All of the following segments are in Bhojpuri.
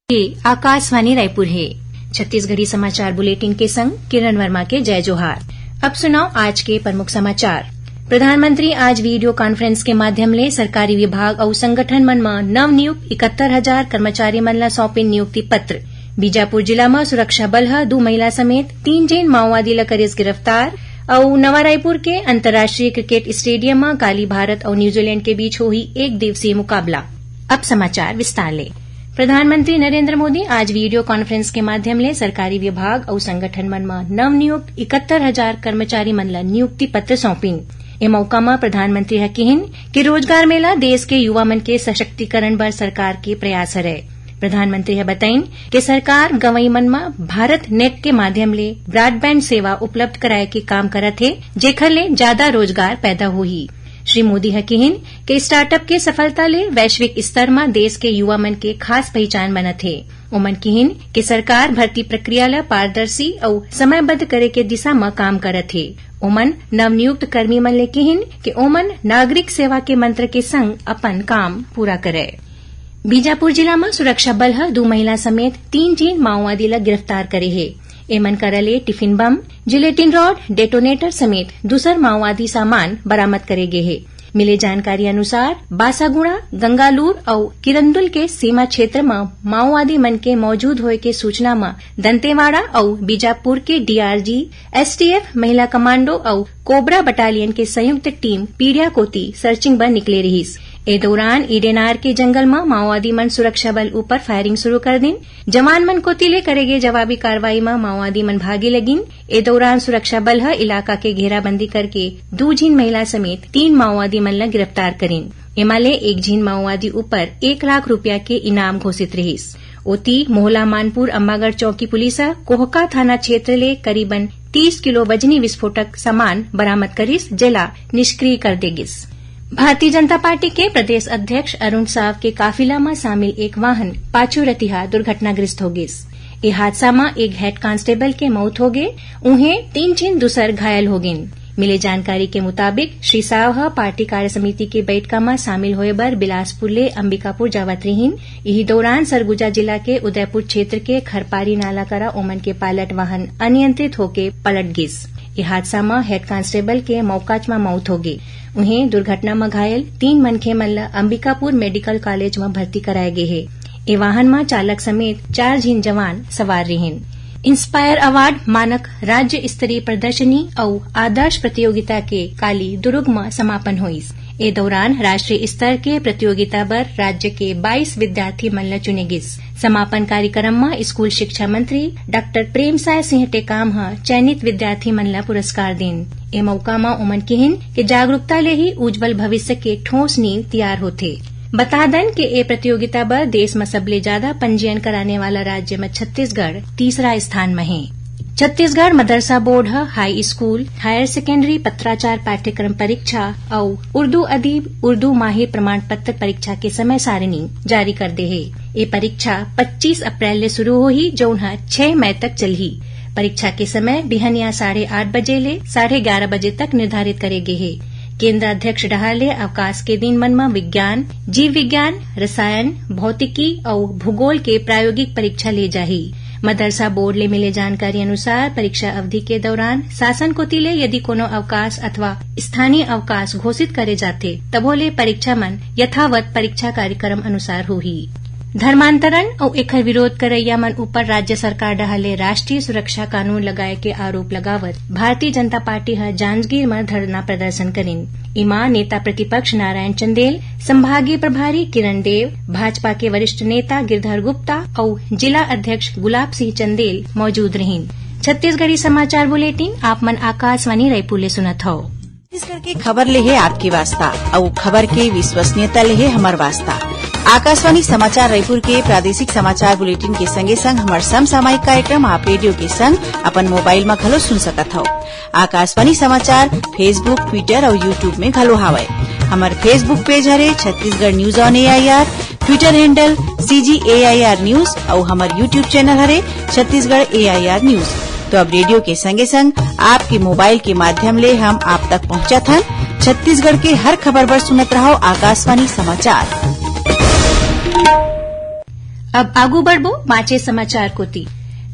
ये आकाशवाणी रायपुर है। छत्तीसगढ़ी समाचार बुलेटिन के संग किरण वर्मा के जय जोहार। अब सुनाओ आज के प्रमुख समाचार। प्रधानमंत्री आज वीडियो कॉन्फ्रेंस के माध्यम ले सरकारी विभाग और संगठन मन में नवनियुक्त 71,000 कर्मचारी मन ला सौंपिन नियुक्ति पत्र। बीजापुर जिला में सुरक्षा बल 2 महिला समेत 3 जैन माओवादी ला करिस गिरफ्तार और नवा रायपुर के अंतर्राष्ट्रीय क्रिकेट स्टेडियम में काली भारत और न्यूजीलैंड के बीच होही 1 दिवसीय मुकाबला। अब समाचार विस्तार ले। प्रधानमंत्री नरेंद्र मोदी आज वीडियो कॉन्फ्रेंस के माध्यम ले सरकारी विभाग और संगठन मन में नवनियुक्त 71,000 कर्मचारी मन ला नियुक्ति पत्र सौंपिन। ए मौका में प्रधानमंत्री ह कहिन कि रोजगार मेला देश के युवा मन के सशक्तिकरण बर सरकार के प्रयास हरय। प्रधानमंत्री ह बताइन कि सरकार गंवई मन में भारत नेट के माध्यम ले ब्रॉडबैंड सेवा उपलब्ध कराए के काम करत हे, जेखर ले ज्यादा रोजगार पैदा होही। श्री मोदी ह कहिन कि स्टार्टअप के सफलता ले वैश्विक स्तर में देश के युवा मन के खास पहचान बनत हे। ओमन कहिन कि सरकार भर्ती प्रक्रिया ला पारदर्शी और समयबद्ध करे के दिशा में काम करत हे। ओमन नवनियुक्त कर्मी मन ले कहिन कि ओमन नागरिक सेवा के मंत्र के संग अपन काम पूरा करे। बीजापुर जिला में सुरक्षा बल 2 महिला समेत 3 जैन माओवादी ला गिरफ्तार करे हे। एमन करले tiffin bomb, gelatin rod, detonator समेत दूसर माओवादी सामान बरामद करे गे हे। मिले जानकारी अनुसार बासागुड़ा, गंगालूर और किरंदुल के सीमा क्षेत्र में माओवादी मन के मौजूद होए के सूचना में दंतेवाड़ा और बीजापुर के डीआरजी, एसटीएफ, महिला कमांडो और कोबरा बटालियन के संयुक्त टीम पीड़िया कोती सर्चिंग बर निकले रहीस। ए दौरान ईडेनार के जंगल में माओवादी मन सुरक्षा बल ऊपर फायरिंग शुरू कर दिन। जवान मन कोती ले करेगे जवाबी कार्रवाई में माओवादी मन भागे लगिन। ए दौरान सुरक्षा बल इलाका के घेराबंदी करके 2 झीन महिला समेत 3 माओवादी मन ला गिरफ्तार करीन। एमाले 1 झीन माओवादी ऊपर 1 लाख रुपया के इनाम घोषित रहीस। ओती मोहला मानपुर अम्बागढ़ चौकी पुलिस कोहका थाना क्षेत्र ले करीबन 30 किलो वजनी विस्फोटक सामान बरामद करीस, जेला निष्क्रिय कर देगिस। भारतीय जनता पार्टी के प्रदेश अध्यक्ष अरुण साव के काफिला में शामिल एक वाहन पाछू रतिहा दुर्घटनाग्रस्त हो गिस। ए हादसा में एक हेड कांस्टेबल के मौत हो गे, उन्हें 3 जन दूसर घायल हो गिन। मिले जानकारी के मुताबिक श्री साव पार्टी कार्य समिति के बैठका में शामिल होए बर बिलासपुर ले अंबिकापुर जावत रहीन। यही दौरान सरगुजा जिला के उदयपुर क्षेत्र के खरपारी नाला करा ओमन के पायलट वाहन अनियंत्रित होके पलट गिस। ए हादसा में हेड कांस्टेबल के मौकाच में मौत हो गई। उन्हें दुर्घटना में घायल 3 मनखे मन ला अंबिकापुर मेडिकल कॉलेज में भर्ती कराए गए है। ए वाहन में चालक समेत 4 झीन जवान सवार रहिन। इंस्पायर अवार्ड मानक राज्य स्तरीय प्रदर्शनी और आदर्श प्रतियोगिता के काली दुर्ग में समापन हुईस। ए दौरान राष्ट्रीय स्तर के प्रतियोगिता बर राज्य के 22 विद्यार्थी मन ला चुने गिस। समापन कार्यक्रम में स्कूल शिक्षा मंत्री डॉक्टर प्रेमसाय सिंह टेकाम चयनित विद्यार्थी मन ला पुरस्कार दिन। ए मौका में ओमन कहिन कि जागरूकता ले ही उज्जवल भविष्य के ठोस नींव तैयार होथे। बता दन कि ए प्रतियोगिता बर देश में सबले ज्यादा पंजीयन कराने वाला राज्य में छत्तीसगढ़ तीसरा स्थान में है। छत्तीसगढ़ मदरसा बोर्ड हाई स्कूल, हायर सेकेंडरी पत्राचार पाठ्यक्रम परीक्षा और उर्दू अदीब उर्दू माहिर प्रमाण पत्र परीक्षा के समय सारिणी जारी कर दे है। ये परीक्षा 25 अप्रैल ले शुरू होही, जौन 6 मई तक चलही। परीक्षा के समय बिहनिया 8:30 बजे ले 11:30 बजे तक निर्धारित करे गे है। केंद्र अध्यक्ष डहाले अवकाश के दिन मन में विज्ञान, जीव विज्ञान, रसायन, भौतिकी और भूगोल के प्रायोगिक परीक्षा ले जाही। मदरसा बोर्ड ले मिले जानकारी अनुसार परीक्षा अवधि के दौरान शासन कोती ले यदि कोनो अवकाश अथवा स्थानीय अवकाश घोषित करे जाथे तभो ले परीक्षा मन यथावत परीक्षा कार्यक्रम अनुसार होही। धर्मांतरण और एकर विरोध करैया मन ऊपर राज्य सरकार डहाले राष्ट्रीय सुरक्षा कानून लगाए के आरोप लगावत भारतीय जनता पार्टी जांजगीर में धरना प्रदर्शन करिन। इमा नेता प्रतिपक्ष नारायण चंदेल, संभागीय प्रभारी किरण देव, भाजपा के वरिष्ठ नेता गिरधर गुप्ता और जिला अध्यक्ष गुलाब सिंह चंदेल मौजूद रहीन। छत्तीसगढ़ी समाचार बुलेटिन आप मन आकाशवाणी रायपुर ले सुनत हो। छत्तीसगढ़ के खबर ले है आपकी वास्ता और खबर के विश्वसनीयता ले है हमार वास्ता। आकाशवाणी समाचार रायपुर के प्रादेशिक समाचार बुलेटिन के संगे संग हमार समसामयिक कार्यक्रम आप रेडियो के संग अपन मोबाइल में घलो सुन सकत हो। आकाशवाणी समाचार फेसबुक, ट्विटर और यूट्यूब में घलो हावय। हमार फेसबुक पेज हरे Chhattisgarh news on AIR, Twitter handle CGAIR news और हमार यूट्यूब चैनल हरे छत्तीसगढ़ AIR न्यूज। तो अब रेडियो के संगे संग आपके मोबाइल के माध्यम ले हम आप तक पहुंचत हन। छत्तीसगढ़ के हर खबर पर सुनत रहो आकाशवाणी समाचार। अब आगू बढ़बो बाँचे समाचार कोती।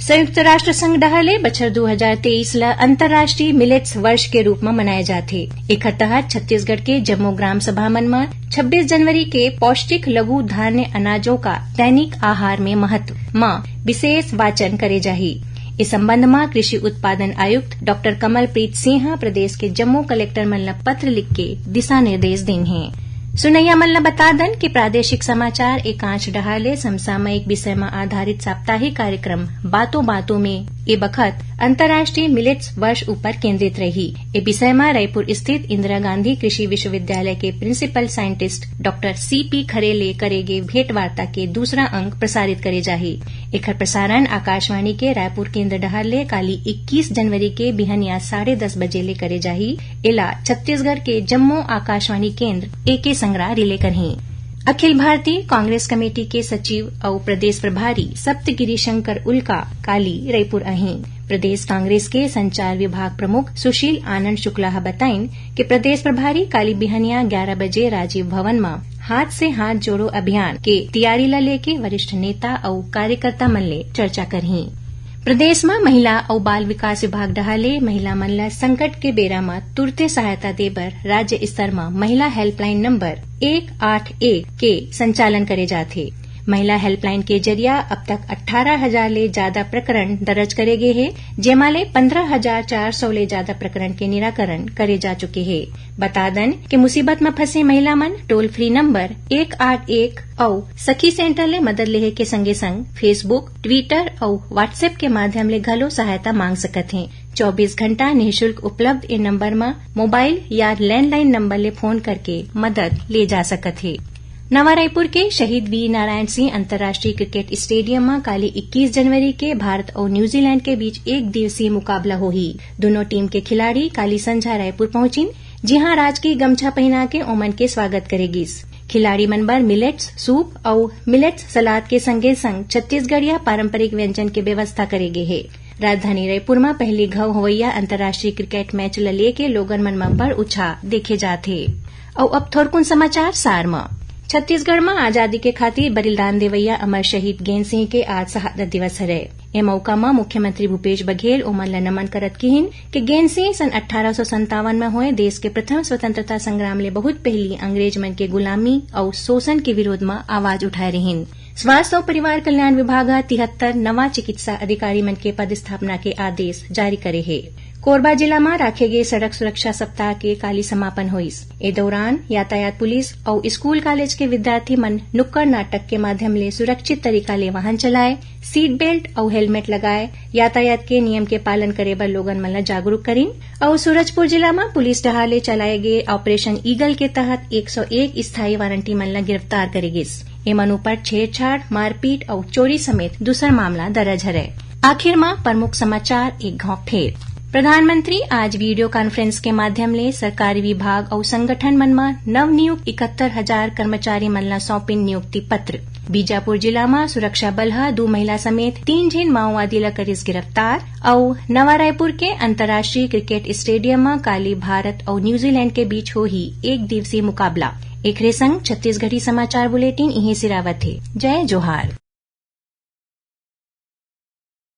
संयुक्त राष्ट्र संघ डहले बछर 2023 ला अंतर्राष्ट्रीय मिलेट्स वर्ष के रूप में मनाए जाथे। एकर तहत छत्तीसगढ़ के जम्मू ग्राम सभा मन में 26 जनवरी के पौष्टिक लघु धान्य अनाजों का दैनिक आहार में महत्व में विशेष वाचन करे जाही। इस संबंध में कृषि उत्पादन आयुक्त डॉक्टर कमलप्रीत सिंह प्रदेश के जम्मू कलेक्टर मन ला पत्र लिख के दिशा निर्देश देन हैं। सुनैया मन ला बता दन कि प्रादेशिक समाचार एकांश डहाले समसामयिक विषय में आधारित साप्ताहिक कार्यक्रम बातों बातों में ए बखत अंतर्राष्ट्रीय मिलेट्स वर्ष ऊपर केंद्रित रही। ए विषय में रायपुर स्थित इंदिरा गांधी कृषि विश्वविद्यालय के प्रिंसिपल साइंटिस्ट डॉक्टर CP खरेले करेगे भेंट वार्ता के दूसरा अंक प्रसारित करे जाही। एकर प्रसारण आकाशवाणी के रायपुर केंद्र डहाले काली 21 जनवरी के बिहनिया 10:30 बजे ले करे जाही। एला छत्तीसगढ़ के जम्मू आकाशवाणी केंद्र एके संग्रह रिले करही। अखिल भारतीय कांग्रेस कमेटी के सचिव और प्रदेश प्रभारी सप्तगिरी शंकर उल्का काली रायपुर अहीं। प्रदेश कांग्रेस के संचार विभाग प्रमुख सुशील आनंद शुक्ला बताइन कि प्रदेश प्रभारी काली बिहनिया 11 बजे राजीव भवन में हाथ से हाथ जोड़ो अभियान के तैयारी ला लेके वरिष्ठ नेता और कार्यकर्ता मन ले चर्चा करही। प्रदेश में महिला और बाल विकास विभाग डहाले महिला मन ला संकट के बेरा में तुरते सहायता देबर राज्य स्तर में महिला हेल्पलाइन नंबर 181 के संचालन करे जाथे। महिला हेल्पलाइन के जरिया अब तक 18,000 ले ज्यादा प्रकरण दर्ज करे गए हैं, जेमा ले 15,400 ले ज्यादा प्रकरण के निराकरण करे जा चुके हैं। बता दन कि मुसीबत में फंसे महिला मन टोल फ्री नंबर 181 और सखी सेंटर ले मदद लेहे के संगे संग फेसबुक, ट्विटर और व्हाट्सएप के माध्यम ले घलो सहायता मांग सकत हैं। 24 घंटा निःशुल्क उपलब्ध इन नंबर में मोबाइल या लैंडलाइन नंबर ले फोन करके मदद ले जा सकत है। नवा रायपुर के शहीद वीर नारायण सिंह अंतर्राष्ट्रीय क्रिकेट स्टेडियम में काली 21 जनवरी के भारत और न्यूजीलैंड के बीच एक दिवसीय मुकाबला होही। दोनों टीम के खिलाड़ी काली संझा रायपुर पहुंचिन, जहां राजकीय गमछा पहना के ओमन के स्वागत करेगिस। खिलाड़ी मन बर मिलेट्स सूप और मिलेट्स सलाद के संगे संग छत्तीसगढ़िया पारंपरिक व्यंजन के व्यवस्था करे गे है। राजधानी रायपुर में पहली घव होवैया अंतर्राष्ट्रीय क्रिकेट मैच ल लेके लोगन मन में बड़ उत्साह देखे जाथे। और अब थोरकुन समाचार सार में। छत्तीसगढ़ में आजादी के खातिर बलिदान देवैया अमर शहीद गेंद सिंह के आज शहादत दिवस हरे। ए मौका में मुख्यमंत्री भूपेश बघेल ओमन ला नमन करत किहिन कि गेंद सिंह सन 1857 में हुए देश के प्रथम स्वतंत्रता संग्राम ले बहुत पहली अंग्रेज मन के गुलामी और शोषण के विरोध में आवाज उठाए रहिन। स्वास्थ्य और परिवार कल्याण विभाग 73 नवा चिकित्सा अधिकारी मन के पद स्थापना के आदेश जारी करे है। कोरबा जिला में राखे गए सड़क सुरक्षा सप्ताह के काली समापन हुईस। ए दौरान यातायात पुलिस और स्कूल कॉलेज के विद्यार्थी मन नुक्कड़ नाटक के माध्यम ले सुरक्षित तरीका ले वाहन चलाए, सीट बेल्ट और हेलमेट लगाए, यातायात के नियम के पालन करे बर लोगन मन ला जागरूक करीन। और सूरजपुर जिला में पुलिस डहाले चलाए गए ऑपरेशन ईगल के तहत 101 स्थायी वारंटी मन ला गिरफ्तार करे गिस। एमन ऊपर छेड़छाड़, मारपीट और चोरी समेत दूसरा मामला दर्ज हरे। आखिर में प्रमुख समाचार एक घाव फेर। प्रधानमंत्री आज वीडियो कॉन्फ्रेंस के माध्यम ले सरकारी विभाग और संगठन मन में नवनियुक्त 71,000 कर्मचारी मन ला सौंपिन नियुक्ति पत्र। बीजापुर जिला में सुरक्षा बल 2 महिला समेत 3 झीन माओवादी ला करिस गिरफ्तार। और नवा रायपुर के अंतर्राष्ट्रीय क्रिकेट स्टेडियम में काली भारत और न्यूजीलैंड के बीच होही एक दिवसीय मुकाबला। एकरे संग छत्तीसगढ़ी समाचार बुलेटिन इहीं सिरावत है। जय जोहार।